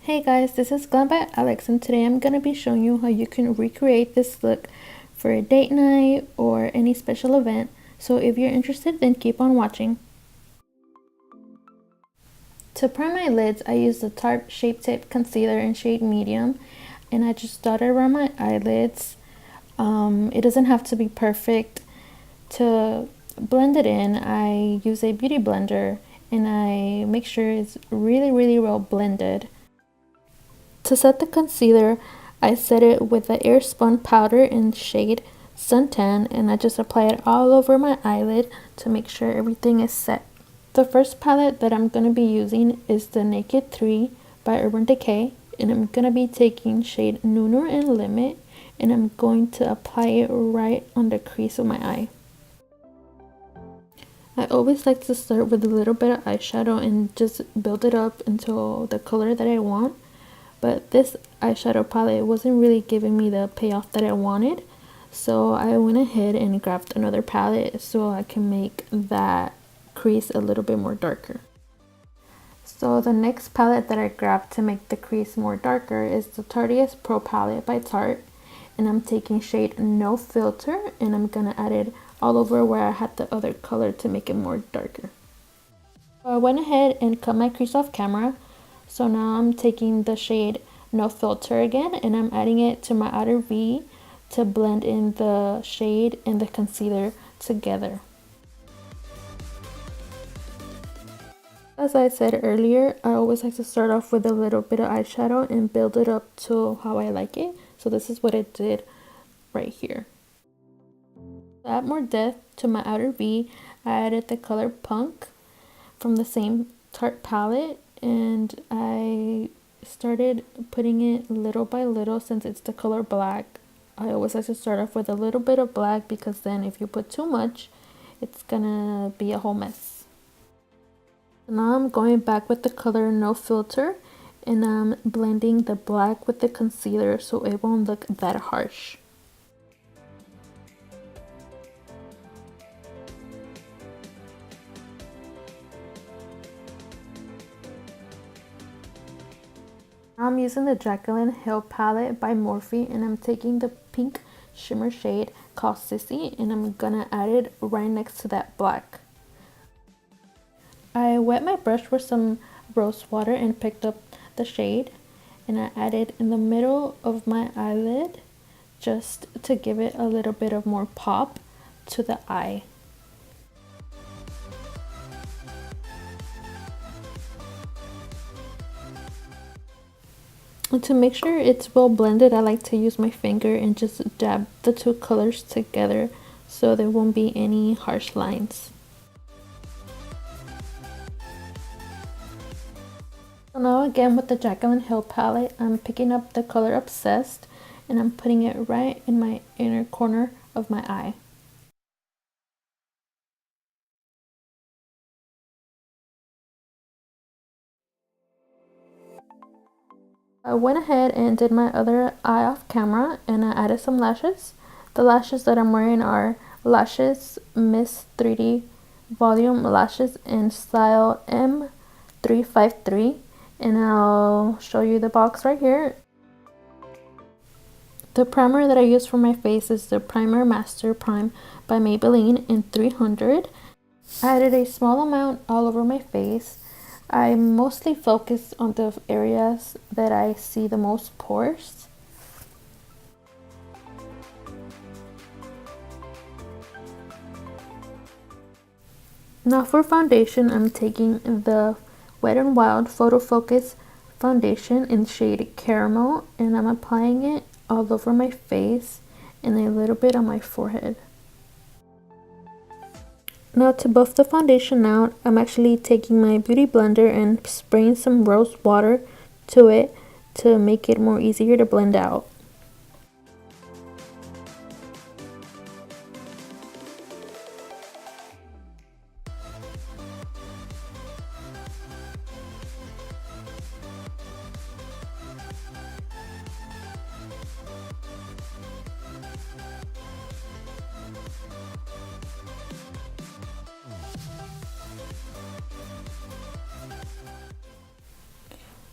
Hey guys, this is Glam by Alex, and today I'm going to be showing you how you can recreate this look for a date night or any special event. So if you're interested, then keep on watching. To prime my lids, I used the Tarte Shape Tape Concealer in shade medium, and I just dotted around my eyelids. It doesn't have to be perfect. To blend it in, I use a beauty blender and I make sure it's really well blended. To set the concealer, I set it with the Airspun powder in shade Suntan, and I just apply it all over my eyelid to make sure everything is set. The first palette that I'm going to be using is the Naked 3 by Urban Decay, and I'm going to be taking shade Nooner and Limit, and I'm going to apply it right on the crease of my eye. I always like to start with a little bit of eyeshadow and just build it up until the color that I want. But this eyeshadow palette wasn't really giving me the payoff that I wanted, so I went ahead and grabbed another palette so I can make that crease a little bit more darker. So the next palette that I grabbed to make the crease more darker is the Tarte Pro palette by Tarte, and I'm taking shade No Filter, and I'm gonna add it all over where I had the other color to make it more darker. So I went ahead and cut my crease off camera. So now I'm taking the shade No Filter again, and I'm adding it to my outer V to blend in the shade and the concealer together. As I said earlier, I always like to start off with a little bit of eyeshadow and build it up to how I like it. So this is what I did right here. To add more depth to my outer V, I added the color Punk from the same Tarte palette, and I started putting it little by little. Since it's the color black, I always like to start off with a little bit of black, because then if you put too much, it's gonna be a whole mess. So now I'm going back with the color No Filter, and I'm blending the black with the concealer so it won't look that harsh. I'm using the Jaclyn Hill palette by Morphe, and I'm taking the pink shimmer shade called Sissy, and I'm gonna add it right next to that black. I wet my brush with some rose water and picked up the shade, and I added in the middle of my eyelid just to give it a little bit of more pop to the eye. And to make sure it's well blended, I like to use my finger and just dab the two colors together so there won't be any harsh lines. So now again with the Jaclyn Hill palette, I'm picking up the color Obsessed, and I'm putting it right in my inner corner of my eye. I went ahead and did my other eye off camera, and I added some lashes. The lashes that I'm wearing are Lashes Miss 3D Volume Lashes in style M353, and I'll show you the box right here. The primer that I use for my face is the Primer Master Prime by Maybelline in 300. I added a small amount all over my face. I mostly focus on the areas that I see the most pores. Now for foundation, I'm taking the Wet n Wild Photo Focus foundation in shade Caramel, and I'm applying it all over my face and a little bit on my forehead. Now to buff the foundation out, I'm actually taking my beauty blender and spraying some rose water to it to make it more easier to blend out.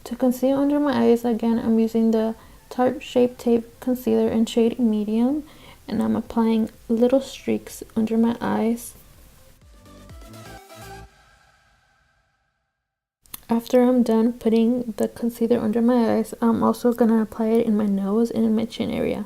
To conceal under my eyes, again, I'm using the Tarte Shape Tape Concealer in shade Medium, and I'm applying little streaks under my eyes. After I'm done putting the concealer under my eyes, I'm also going to apply it in my nose and in my chin area.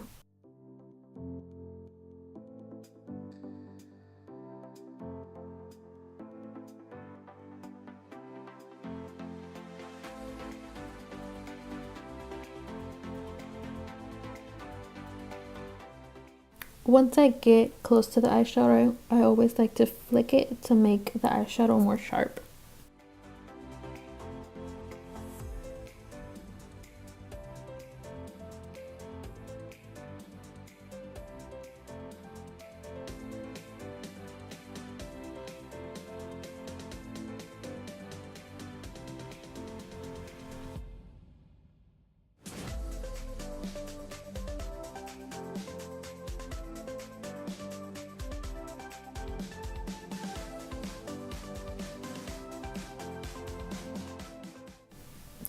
Once I get close to the eyeshadow, I always like to flick it to make the eyeshadow more sharp.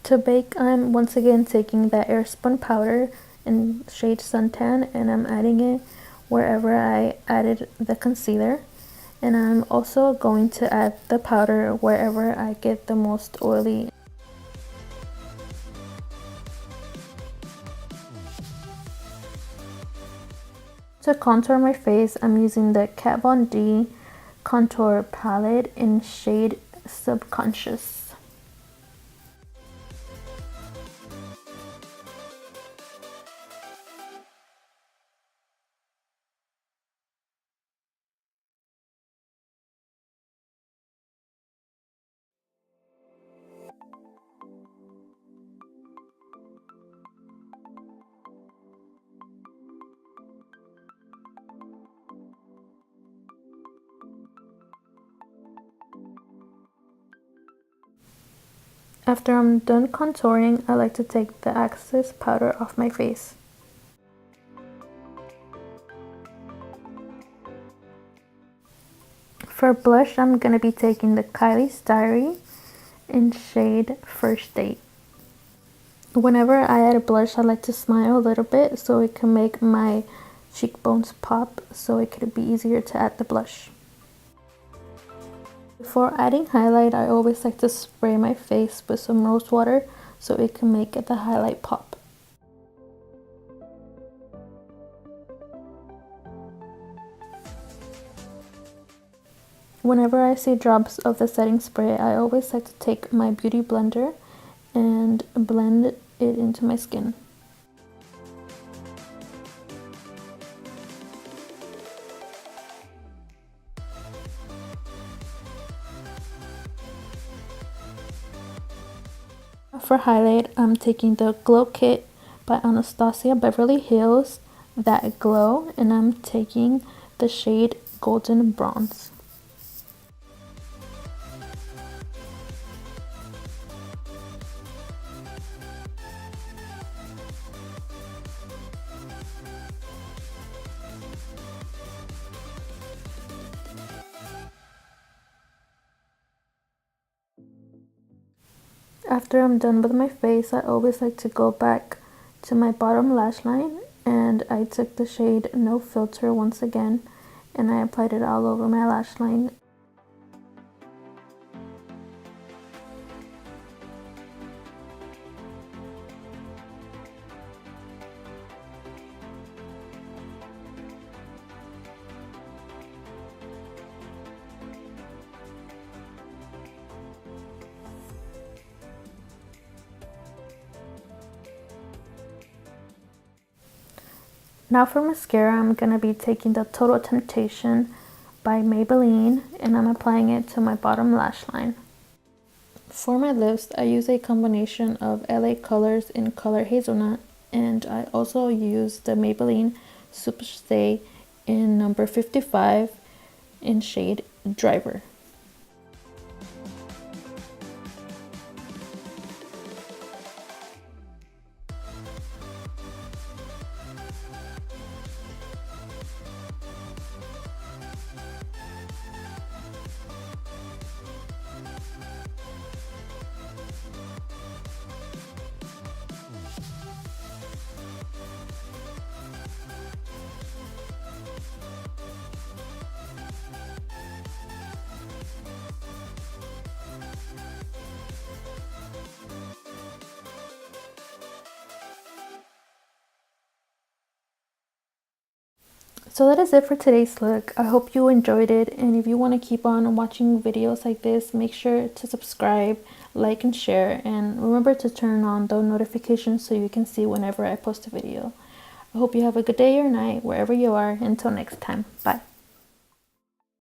To bake, I'm once again taking that Airspun powder in shade Suntan, and I'm adding it wherever I added the concealer. And I'm also going to add the powder wherever I get the most oily. To contour my face, I'm using the KatVonD contour palette in shade Subconscious. After I'm done contouring, I like to take the excess powder off my face. For blush, I'm going to be taking the Kylie's Diary in shade First Date. Whenever I add a blush, I like to smile a little bit so it can make my cheekbones pop, so it could be easier to add the blush. Before adding highlight, I always like to spray my face with some rose water so it can make the highlight pop. Whenever I see drops of the setting spray, I always like to take my beauty blender and blend it into my skin. For highlight, I'm taking the Glow Kit by Anasatisa Beverlyhills, That Glow, and I'm taking the shade Golden Bronze. After I'm done with my face, I always like to go back to my bottom lash line, and I took the shade No Filter once again, and I applied it all over my lash line. Now for mascara, I'm going to be taking the Total Temptation by Maybelline, and I'm applying it to my bottom lash line. For my lips, I use a combination of LA Colors in color Hazelnut, and I also use the Maybelline Super Stay in number 55 in shade Driver. So that is it for today's look. I hope you enjoyed it, and if you want to keep on watching videos like this, make sure to subscribe, like, and share, and remember to turn on the notifications so you can see whenever I post a video. I hope you have a good day or night wherever you are. Until next time, bye.